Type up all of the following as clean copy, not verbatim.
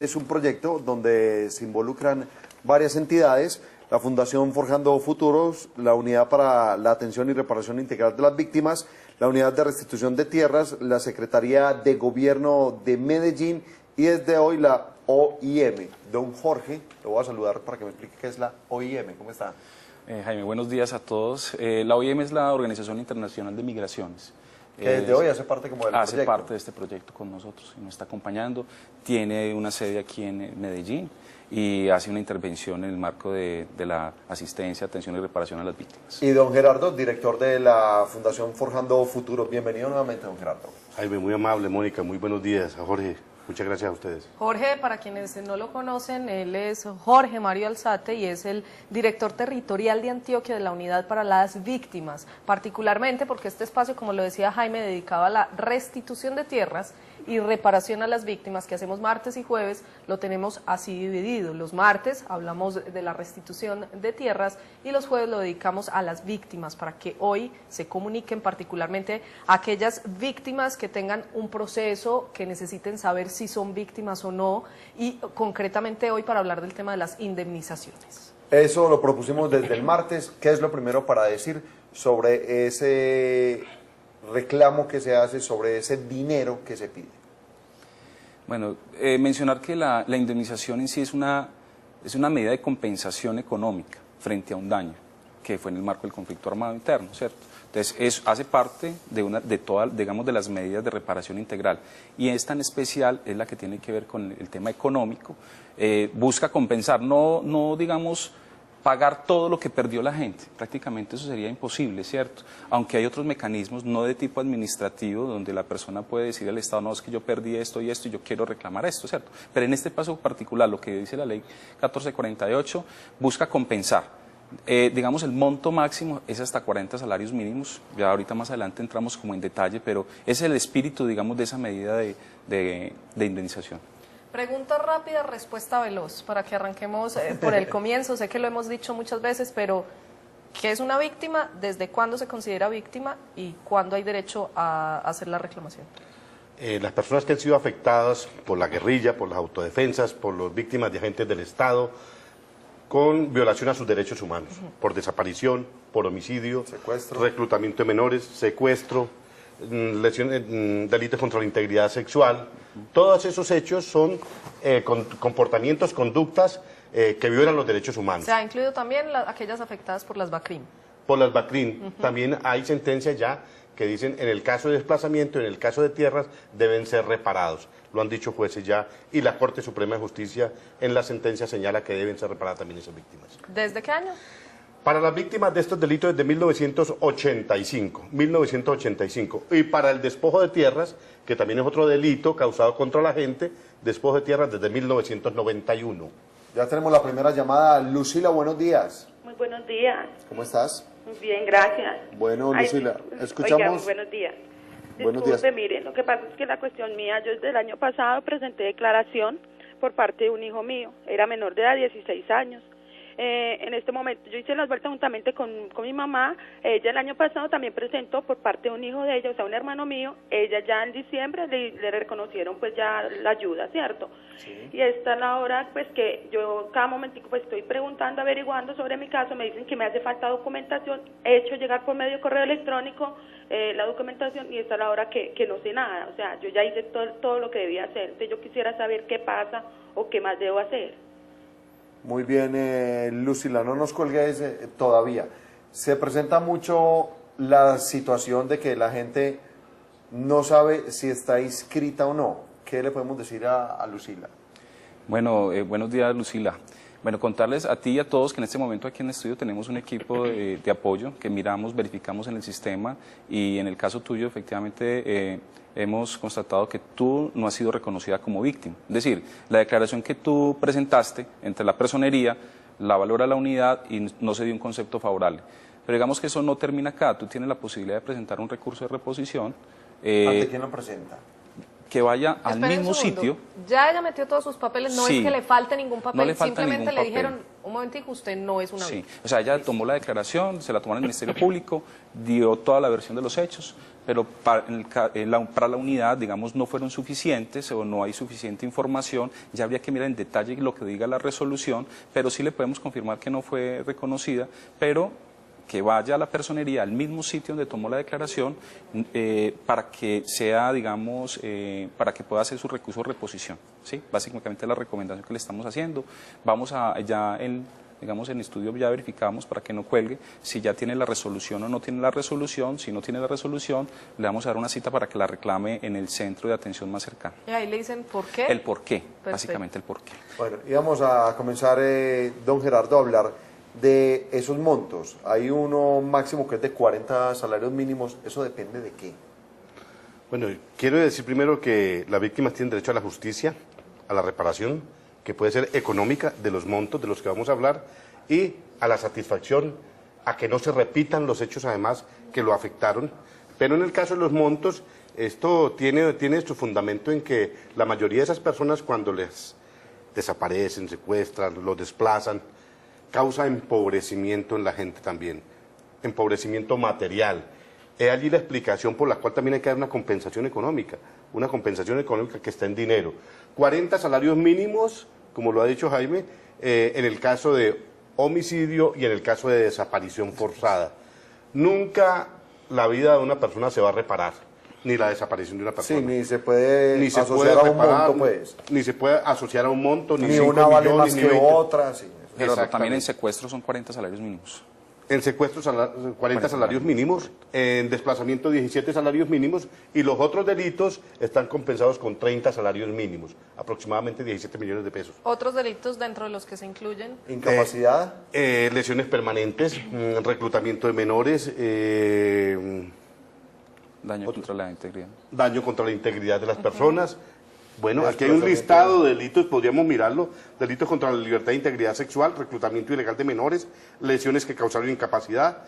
Es un proyecto donde se involucran varias entidades, la Fundación Forjando Futuros, la Unidad para la Atención y Reparación Integral de las Víctimas, la Unidad de Restitución de Tierras, la Secretaría de Gobierno de Medellín y desde hoy la OIM. Don Jorge, lo voy a saludar para que me explique qué es la OIM. ¿Cómo está? Jaime, buenos días a todos. La OIM es la Organización Internacional de Migraciones. Que desde hoy hace parte como del proyecto. Hace parte de este proyecto con nosotros y nos está acompañando. Tiene una sede aquí en Medellín y hace una intervención en el marco de la asistencia, atención y reparación a las víctimas. Y don Gerardo, director de la Fundación Forjando Futuros. Bienvenido nuevamente, don Gerardo. Jaime, muy amable, Mónica, muy buenos días. A Jorge, muchas gracias a ustedes. Jorge, para quienes no lo conocen, él es Jorge Mario Alzate y es el director territorial de Antioquia de la Unidad para las Víctimas, particularmente porque este espacio, como lo decía Jaime, dedicado a la restitución de tierras y reparación a las víctimas, que hacemos martes y jueves, lo tenemos así dividido. Los martes hablamos de la restitución de tierras y los jueves lo dedicamos a las víctimas, para que hoy se comuniquen particularmente a aquellas víctimas que tengan un proceso, que necesiten saber si son víctimas o no, y concretamente hoy para hablar del tema de las indemnizaciones. Eso lo propusimos desde el martes. ¿Qué es lo primero para decir sobre ese reclamo que se hace, sobre ese dinero que se pide? Bueno, mencionar que la indemnización en sí es una medida de compensación económica frente a un daño que fue en el marco del conflicto armado interno, ¿cierto? Entonces, hace parte de todas, digamos, de las medidas de reparación integral, y esta en especial es la que tiene que ver con el tema económico. Busca compensar, no digamos, pagar todo lo que perdió la gente, prácticamente eso sería imposible, ¿cierto? Aunque hay otros mecanismos, no de tipo administrativo, donde la persona puede decir al Estado, no, es que yo perdí esto y esto y yo quiero reclamar esto, ¿cierto? Pero en este caso particular, lo que dice la ley 1448, busca compensar. Digamos, el monto máximo es hasta 40 salarios mínimos, ya ahorita más adelante entramos como en detalle, pero es el espíritu, digamos, de esa medida de indemnización. Pregunta rápida, respuesta veloz, para que arranquemos por el comienzo. Sé que lo hemos dicho muchas veces, pero ¿qué es una víctima? ¿Desde cuándo se considera víctima? ¿Y cuándo hay derecho a hacer la reclamación? Las personas que han sido afectadas por la guerrilla, por las autodefensas, por las víctimas de agentes del Estado, con violación a sus derechos humanos, por desaparición, por homicidio, secuestro, reclutamiento de menores, secuestro, lesiones, delitos contra la integridad sexual. Todos esos hechos son comportamientos, conductas que violan los derechos humanos. Se ha incluido también aquellas afectadas por las BACRIM. Por las BACRIM. También hay sentencias ya que dicen en el caso de desplazamiento, en el caso de tierras, deben ser reparados. Lo han dicho jueces ya, y la Corte Suprema de Justicia en la sentencia señala que deben ser reparadas también esas víctimas. ¿Desde qué año? Para las víctimas de estos delitos desde 1985, y para el despojo de tierras, que también es otro delito causado contra la gente, despojo de tierras desde 1991. Ya tenemos la primera llamada. Lucila, buenos días. Muy buenos días. ¿Cómo estás? Muy bien, gracias. Bueno, Lucila, escuchamos. Oiga, muy buenos días. Buenos Disculpe, días. mire, lo que pasa es que la cuestión mía, yo desde el año pasado presenté declaración por parte de un hijo mío, era menor de edad, 16 años. En este momento yo hice las vueltas juntamente con mi mamá. Ella el año pasado también presentó por parte de un hijo de ella, o sea, un hermano mío. Ella ya en diciembre le reconocieron pues ya la ayuda, ¿cierto? Sí. Y esta es la hora pues que yo cada momentico pues estoy preguntando, averiguando sobre mi caso. Me dicen que me hace falta documentación. He hecho llegar por medio de correo electrónico la documentación, y esta es la hora que no sé nada. O sea, yo ya hice todo lo que debía hacer. Entonces yo quisiera saber qué pasa o qué más debo hacer. Muy bien, Lucila, no nos cuelgues todavía. Se presenta mucho la situación de que la gente no sabe si está inscrita o no. ¿Qué le podemos decir a Lucila? Bueno, buenos días, Lucila. Bueno, contarles a ti y a todos que en este momento aquí en el estudio tenemos un equipo de apoyo que miramos, verificamos en el sistema, y en el caso tuyo efectivamente hemos constatado que tú no has sido reconocida como víctima. Es decir, la declaración que tú presentaste entre la personería la valora la unidad y no se dio un concepto favorable. Pero digamos que eso no termina acá. Tú tienes la posibilidad de presentar un recurso de reposición. ¿Ante quién lo presenta? que vaya al Espere un mismo segundo. sitio. Ya ella metió todos sus papeles, no Sí. es que le falte ningún papel, No le falta simplemente ningún le papel. dijeron, un momentico, usted no es una Sí, víctima. o sea, ella tomó la declaración, se la tomó en el Ministerio Público, dio toda la versión de los hechos, pero para la unidad, digamos, no fueron suficientes o no hay suficiente información. Ya habría que mirar en detalle lo que diga la resolución, pero sí le podemos confirmar que no fue reconocida, pero que vaya a la personería, al mismo sitio donde tomó la declaración, para que sea, digamos, para que pueda hacer su recurso de reposición. ¿Sí? Básicamente la recomendación que le estamos haciendo. Vamos a, ya digamos, en estudio ya verificamos para que no cuelgue si ya tiene la resolución o no tiene la resolución. Si no tiene la resolución, le vamos a dar una cita para que la reclame en el centro de atención más cercano. Y ahí le dicen, ¿por qué? El por qué, Perfecto. básicamente el por qué. Bueno, y vamos a comenzar, don Gerardo, a hablar de esos montos. Hay uno máximo que es de 40 salarios mínimos. ¿Eso depende de qué? Bueno, quiero decir primero que las víctimas tienen derecho a la justicia, a la reparación, que puede ser económica, de los montos de los que vamos a hablar, y a la satisfacción, a que no se repitan los hechos además que lo afectaron. Pero en el caso de los montos, esto tiene su fundamento en que la mayoría de esas personas, cuando les desaparecen, secuestran, los desplazan, causa empobrecimiento en la gente también, empobrecimiento material. Es allí la explicación por la cual también hay que dar una compensación económica que está en dinero. 40 salarios mínimos, como lo ha dicho Jaime, en el caso de homicidio y en el caso de desaparición forzada. Nunca la vida de una persona se va a reparar, ni la desaparición de una persona. Sí, ni se puede Ni se asociar puede a un reparar, monto, pues. ni se puede asociar a un monto, ni Ni 5 una vale millones, más ni que 20. otra, sí. Pero también en Exactamente. secuestro son 40 salarios mínimos. En secuestro 40 salarios mínimos, en desplazamiento 17 salarios mínimos, y los otros delitos están compensados con 30 salarios mínimos, aproximadamente 17 millones de pesos. Otros delitos dentro de los que se incluyen. Incapacidad. Lesiones permanentes, reclutamiento de menores, Daño contra la integridad. daño contra la integridad de las personas. Bueno, aquí hay un listado de delitos, podríamos mirarlo: delitos contra la libertad e integridad sexual, reclutamiento ilegal de menores, lesiones que causaron incapacidad,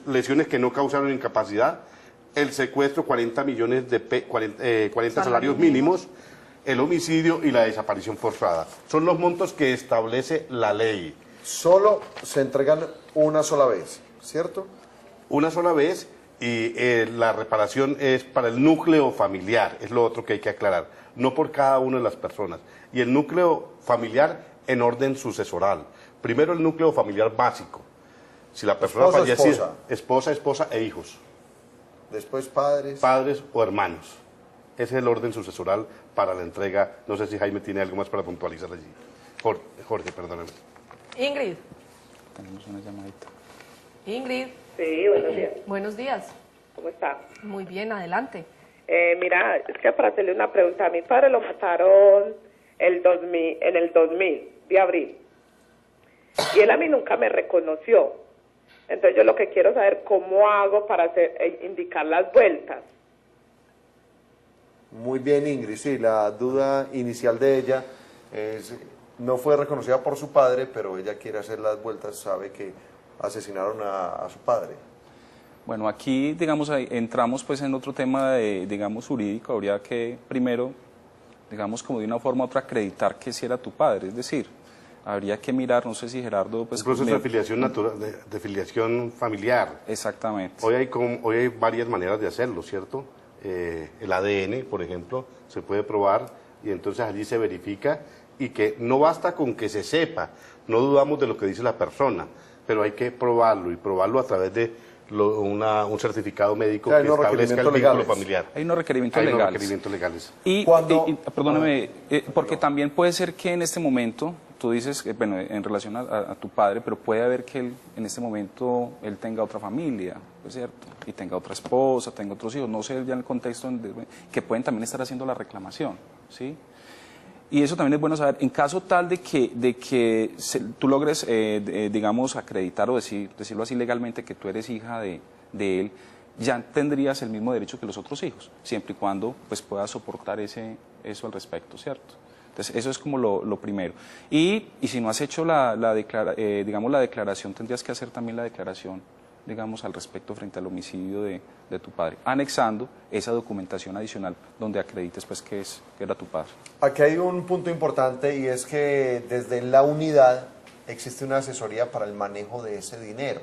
lesiones que no causaron incapacidad, el secuestro, 40 millones de 40 salarios mínimos, el homicidio y la desaparición forzada. Son los montos que establece la ley. Solo se entregan una sola vez, ¿cierto? Una sola vez, y la reparación es para el núcleo familiar, es lo otro que hay que aclarar, no por cada una de las personas. Y el núcleo familiar en orden sucesoral. Primero el núcleo familiar básico. Si la persona Esposo, fallecida, esposa e hijos, Después padres. padres o hermanos. Ese es el orden sucesoral para la entrega. No sé si Jaime tiene algo más para puntualizar allí. Jorge, perdóname. Ingrid. Tenemos una llamadita. Ingrid, Sí, buenos días. buenos días. ¿Cómo está? Muy bien, adelante. Mira, es que para hacerle una pregunta, a mi padre lo mataron en el 2000 de abril. Y él a mí nunca me reconoció. Entonces yo lo que quiero saber cómo hago para indicar las vueltas. Muy bien, Ingrid. Sí, la duda inicial de ella es, no fue reconocida por su padre, pero ella quiere hacer las vueltas, sabe que asesinaron a su padre. Bueno, aquí, digamos, entramos pues en otro tema de, digamos, jurídico. Habría que primero, digamos, como de una forma u otra, acreditar que sí era tu padre. Es decir, habría que mirar, no sé si Gerardo... Pues, Un proceso de filiación natural, de filiación familiar. Exactamente. Hoy hay varias maneras de hacerlo, ¿cierto? El ADN, por ejemplo, se puede probar y entonces allí se verifica, y que no basta con que se sepa, no dudamos de lo que dice la persona, pero hay que probarlo, y probarlo a través de un certificado médico O sea, hay que unos establezca el requerimientos vínculo legales. familiar. Hay unos requerimientos Hay unos legales. requerimientos legales. Y, Cuando- perdóname, porque también puede ser que en este momento, tú dices, bueno, en relación a tu padre, pero puede haber que él, en este momento él tenga otra familia, ¿es cierto? Y tenga otra esposa, tenga otros hijos, no sé ya en el contexto que pueden también estar haciendo la reclamación, ¿sí? Y eso también es bueno saber. En caso tal de que tú logres, digamos, acreditar o decirlo así legalmente, que tú eres hija de él, ya tendrías el mismo derecho que los otros hijos, siempre y cuando pues puedas soportar eso al respecto, ¿cierto? Entonces, eso es como lo primero. Y si no has hecho digamos, la declaración, tendrías que hacer también la declaración digamos, al respecto frente al homicidio de tu padre, anexando esa documentación adicional donde acredites pues que era tu padre. Aquí hay un punto importante y es que desde la unidad existe una asesoría para el manejo de ese dinero,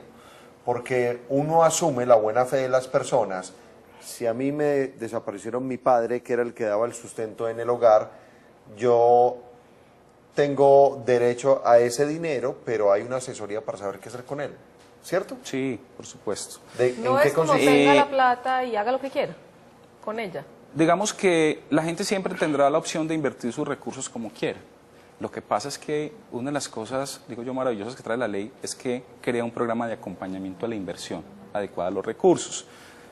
porque uno asume la buena fe de las personas. Si a mí me desaparecieron mi padre, que era el que daba el sustento en el hogar, yo tengo derecho a ese dinero, pero hay una asesoría para saber qué hacer con él, ¿cierto? Sí, por supuesto. No es como tenga la plata y haga lo que quiera con ella. Digamos que la gente siempre tendrá la opción de invertir sus recursos como quiera. Lo que pasa es que una de las cosas, digo yo, maravillosas que trae la ley es que crea un programa de acompañamiento a la inversión adecuada a los recursos.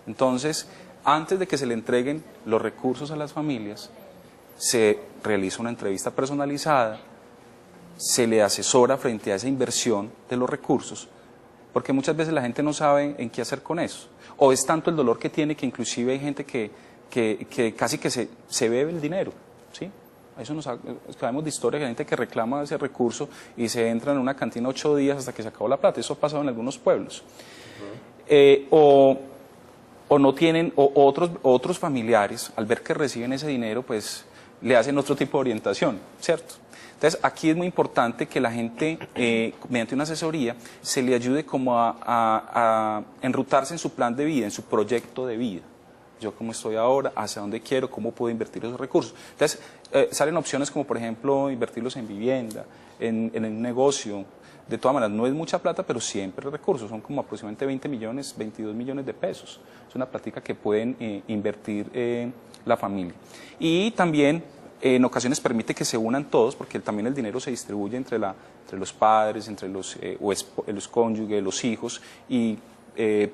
Entonces, antes de que se le entreguen los recursos a las familias, se realiza una entrevista personalizada, se le asesora frente a esa inversión de los recursos, porque muchas veces la gente no sabe en qué hacer con eso. O es tanto el dolor que tiene que inclusive hay gente que casi que se bebe el dinero, ¿sí? Eso sabemos de historias de gente que reclama ese recurso y se entra en una cantina 8 días hasta que se acabó la plata. Eso ha pasado en algunos pueblos. O no tienen, o otros familiares, al ver que reciben ese dinero, pues le hacen otro tipo de orientación, ¿cierto? Entonces, aquí es muy importante que la gente, mediante una asesoría, se le ayude como a enrutarse en su plan de vida, en su proyecto de vida. Yo cómo estoy ahora, hacia dónde quiero, cómo puedo invertir esos recursos. Entonces, salen opciones como, por ejemplo, invertirlos en vivienda, en un negocio. De todas maneras, no es mucha plata, pero siempre recursos. Son como aproximadamente 20 millones, 22 millones de pesos. Es una plática que pueden invertir la familia. Y también, en ocasiones, permite que se unan todos, porque también el dinero se distribuye entre los padres, entre los cónyuges, los hijos, y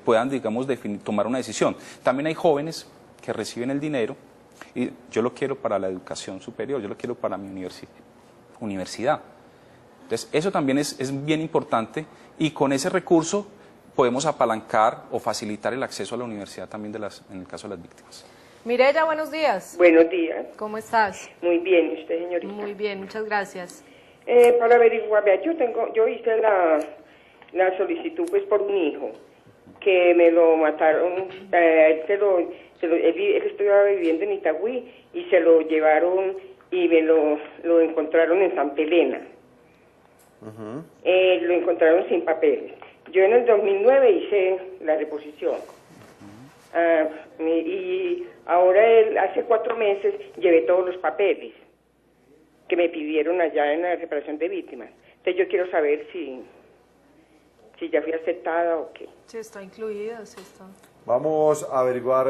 puedan, digamos, tomar una decisión. También hay jóvenes que reciben el dinero y yo lo quiero para la educación superior, yo lo quiero para mi universidad. Entonces, eso también es bien importante y con ese recurso podemos apalancar o facilitar el acceso a la universidad también en el caso de las víctimas. Mireya, buenos días. Buenos días. ¿Cómo estás? Muy bien, ¿y usted, señorita? Muy bien, muchas gracias. Para averiguar, vea, yo hice la solicitud pues por un hijo que me lo mataron, él estudiaba viviendo en Itagüí y se lo llevaron y me lo encontraron en Santa Elena. Lo encontraron sin papeles. Yo en el 2009 hice la reposición. Y ahora hace 4 meses llevé todos los papeles que me pidieron allá en la reparación de víctimas. Entonces yo quiero saber si ya fui aceptada o qué. Sí, está incluida, sí está. Vamos a averiguar,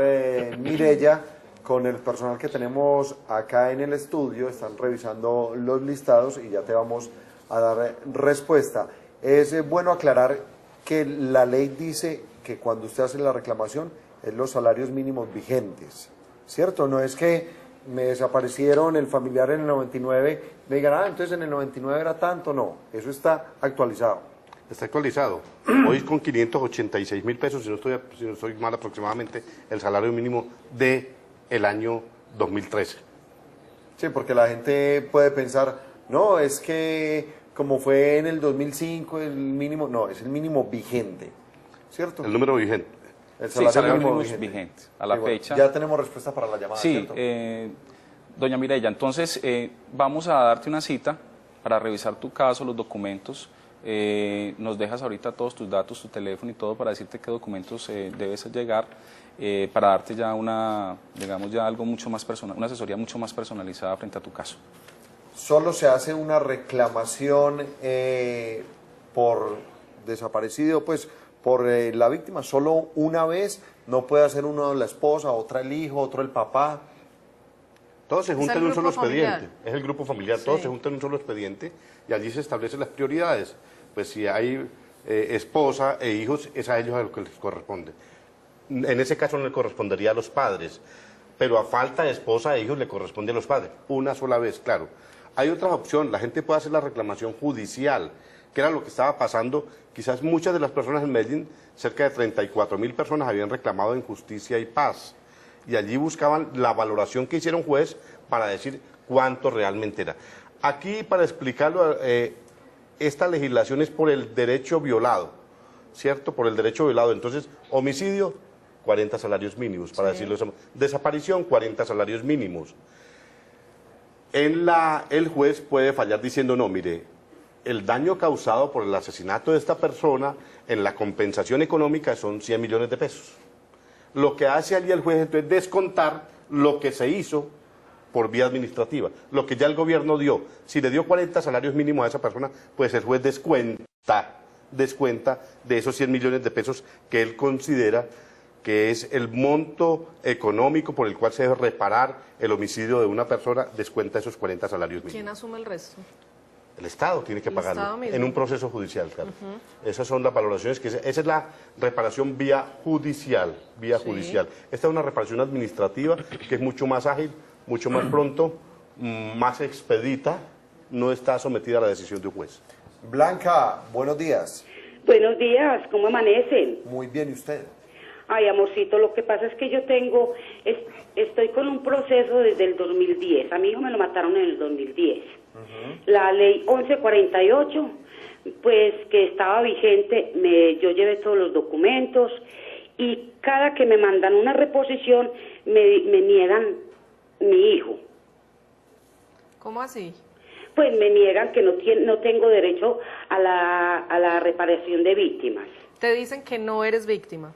Mireya, con el personal que tenemos acá en el estudio. Están revisando los listados y ya te vamos a dar respuesta. Es bueno aclarar que la ley dice que cuando usted hace la reclamación es los salarios mínimos vigentes, ¿cierto? No es que me desaparecieron el familiar en el 99, me digan, entonces en el 99 era tanto, no, eso está actualizado. Está actualizado. Hoy con 586.000 pesos, si no estoy mal aproximadamente, el salario mínimo del año 2013. Sí, porque la gente puede pensar, no, es que como fue en el 2005 el mínimo, no, es el mínimo vigente, ¿cierto? El número vigente. El salario mínimo es vigente. A la fecha. Ya tenemos respuesta para la llamada, sí, ¿cierto? Doña Mireya, entonces vamos a darte una cita para revisar tu caso, los documentos. Nos dejas ahorita todos tus datos, tu teléfono y todo para decirte qué documentos debes llegar para darte ya digamos ya algo mucho más personal, una asesoría mucho más personalizada frente a tu caso. Solo se hace una reclamación por desaparecido, pues por la víctima, solo una vez, no puede hacer uno la esposa, otra el hijo, otro el papá. Todos se juntan en un solo familiar. expediente, es el grupo familiar, todos se juntan en un solo expediente y allí se establecen las prioridades. Pues si hay esposa e hijos, es a ellos a lo que les corresponde. En ese caso no le correspondería a los padres, pero a falta de esposa e hijos le corresponde a los padres, una sola vez, claro. Hay otra opción, la gente puede hacer la reclamación judicial, que era lo que estaba pasando. Quizás muchas de las personas en Medellín, cerca de 34.000 personas habían reclamado en Justicia y Paz, y allí buscaban la valoración que hiciera un juez para decir cuánto realmente era. Aquí, para explicarlo, esta legislación es por el derecho violado. ¿cierto? Por el derecho violado. Entonces, homicidio, 40 salarios mínimos, para decirlo de esa manera. Desaparición, 40 salarios mínimos. El juez puede fallar diciendo, no, mire, el daño causado por el asesinato de esta persona en la compensación económica son 100 millones de pesos. Lo que hace allí el juez entonces es descontar lo que se hizo por vía administrativa, lo que ya el gobierno dio. Si le dio 40 salarios mínimos a esa persona, pues el juez descuenta de esos 100 millones de pesos que él considera que es el monto económico por el cual se debe reparar el homicidio de una persona, descuenta esos 40 salarios mínimos. ¿Quién asume el resto? El Estado tiene que El pagarlo Estado mismo. en un proceso judicial, claro. Esas son las valoraciones, esa es la reparación vía judicial, judicial. Esta es una reparación administrativa que es mucho más ágil, mucho más pronto, más expedita, no está sometida a la decisión de un juez. Blanca, buenos días. Buenos días, ¿cómo amanecen? Muy bien, ¿y usted? Ay, amorcito, lo que pasa es que yo estoy con un proceso desde el 2010. A mi hijo me lo mataron en el 2010. La ley 1148, pues que estaba vigente, yo llevé todos los documentos y cada que me mandan una reposición me niegan mi hijo. ¿Cómo así? Pues me niegan que no tengo derecho a la reparación de víctimas. Te dicen que no eres víctima.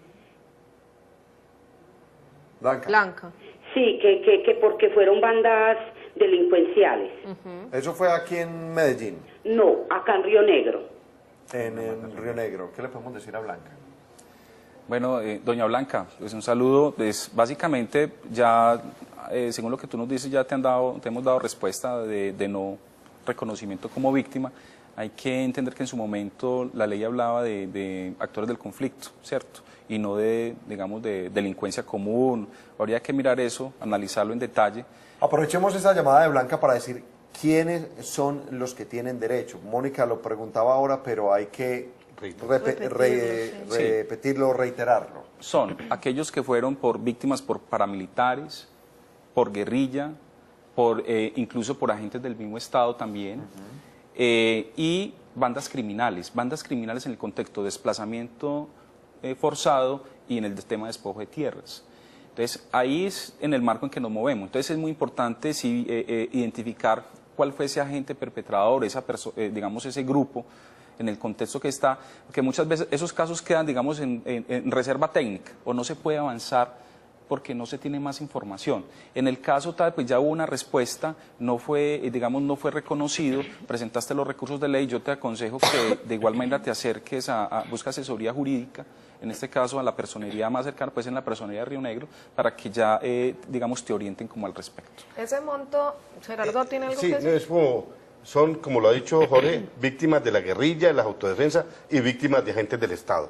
Blanca. Blanca. Sí, que porque fueron bandas delincuenciales. Eso fue aquí en Medellín, No, acá en Río Negro. en Río Negro. ¿Qué le podemos decir a Blanca? Bueno, doña Blanca, pues un saludo. Pues básicamente ya, según lo que tú nos dices, ya te hemos dado respuesta de no reconocimiento como víctima. Hay que entender que en su momento la ley hablaba de actores del conflicto, ¿cierto? Y no digamos, de delincuencia común. Habría que mirar eso, analizarlo en detalle. Aprovechemos esa llamada de Blanca para decir quiénes son los que tienen derecho. Mónica lo preguntaba ahora, pero hay que repetirlo, reiterarlo. Son aquellos que fueron víctimas por paramilitares, por guerrilla, incluso por agentes del mismo Estado también, y bandas criminales en el contexto de desplazamiento forzado y en el tema de despojo de tierras. Entonces, ahí es en el marco en que nos movemos. Entonces, es muy importante identificar cuál fue ese agente perpetrador, digamos, ese grupo, en el contexto que está, porque muchas veces esos casos quedan, digamos, en reserva técnica, o no se puede avanzar porque no se tiene más información. En el caso tal, pues ya hubo una respuesta, no fue reconocido, presentaste los recursos de ley, yo te aconsejo que de igual manera te acerques busca asesoría jurídica, en este caso a la personería más cercana, pues en la personería de Río Negro, para que ya, digamos, te orienten como al respecto. Ese monto, Gerardo, ¿tiene algo Sí, que decir? son, como lo ha dicho Jorge, víctimas de la guerrilla, de la autodefensa y víctimas de agentes del Estado.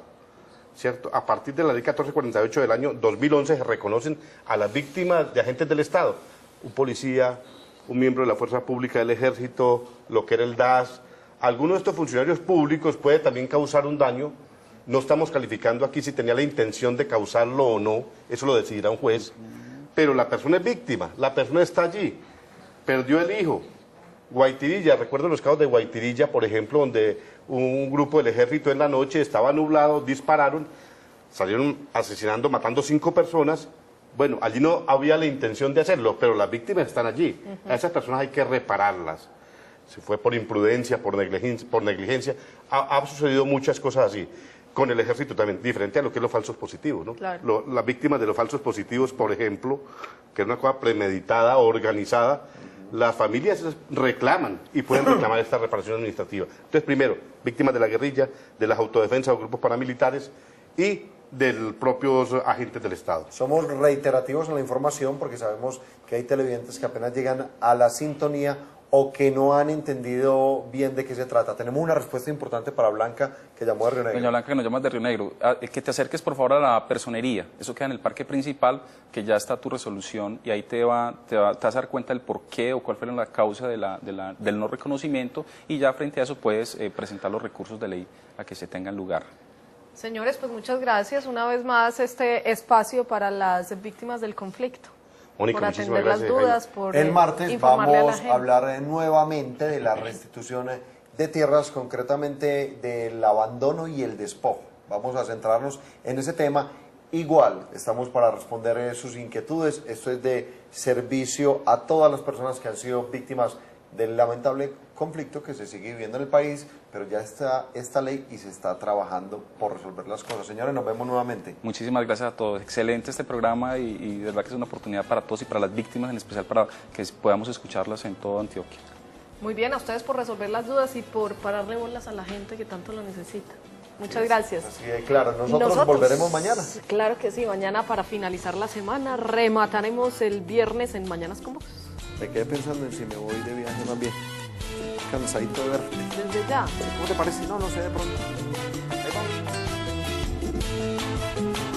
¿Cierto? A partir de la ley 1448 del año 2011 se reconocen a las víctimas de agentes del Estado, un policía, un miembro de la Fuerza Pública del Ejército, lo que era el DAS. Alguno de estos funcionarios públicos puede también causar un daño. No estamos calificando aquí si tenía la intención de causarlo o no, eso lo decidirá un juez, pero la persona es víctima, la persona está allí, perdió el hijo. Guaitirilla, recuerdo los casos de Guaitirilla, por ejemplo, donde un grupo del ejército en la noche estaba nublado, dispararon, salieron asesinando, matando 5 personas. Bueno, allí no había la intención de hacerlo, pero las víctimas están allí. A esas personas hay que repararlas. Si fue por imprudencia, por negligencia, ha sucedido muchas cosas así. Con el ejército también, diferente a lo que es los falsos positivos, ¿no? Claro. Las víctimas de los falsos positivos, por ejemplo, que es una cosa premeditada, organizada, las familias reclaman y pueden reclamar esta reparación administrativa. Entonces, primero, víctimas de la guerrilla, de las autodefensas o grupos paramilitares y de los propios agentes del Estado. Somos reiterativos en la información porque sabemos que hay televidentes que apenas llegan a la sintonía o que no han entendido bien de qué se trata. Tenemos una respuesta importante para Blanca, que llamó de Río Negro. Doña Blanca, que nos llamas de Río Negro, que te acerques por favor a la personería, eso queda en el parque principal, que ya está tu resolución y ahí te vas a dar cuenta del por qué o cuál fue la causa del no reconocimiento y ya frente a eso puedes presentar los recursos de ley a que se tengan lugar. Señores, pues muchas gracias. Una vez más, este espacio para las víctimas del conflicto. Mónica, por muchísimas atender las gracias, dudas, por El martes informarle a la vamos gente. a hablar nuevamente de la restitución de tierras, concretamente del abandono y el despojo. vamos a centrarnos en ese tema. Igual, estamos para responder sus inquietudes. Esto es de servicio a todas las personas que han sido víctimas del lamentable conflicto que se sigue viviendo en el país, pero ya está esta ley y se está trabajando por resolver las cosas. Señores, nos vemos nuevamente. Muchísimas gracias a todos. Excelente este programa y de verdad que es una oportunidad para todos y para las víctimas, en especial para que podamos escucharlas en toda Antioquia. Muy bien, a ustedes por resolver las dudas y por pararle bolas a la gente que tanto lo necesita. Muchas gracias. Así de claro, nosotros volveremos mañana. Claro que sí, mañana para finalizar la semana, remataremos el viernes en Mañanas con Vox. Me quedé pensando en si me voy de viaje más bien. Cansadito de verte. Desde ya. ¿Cómo te parece? No sé, de pronto. Ahí vamos.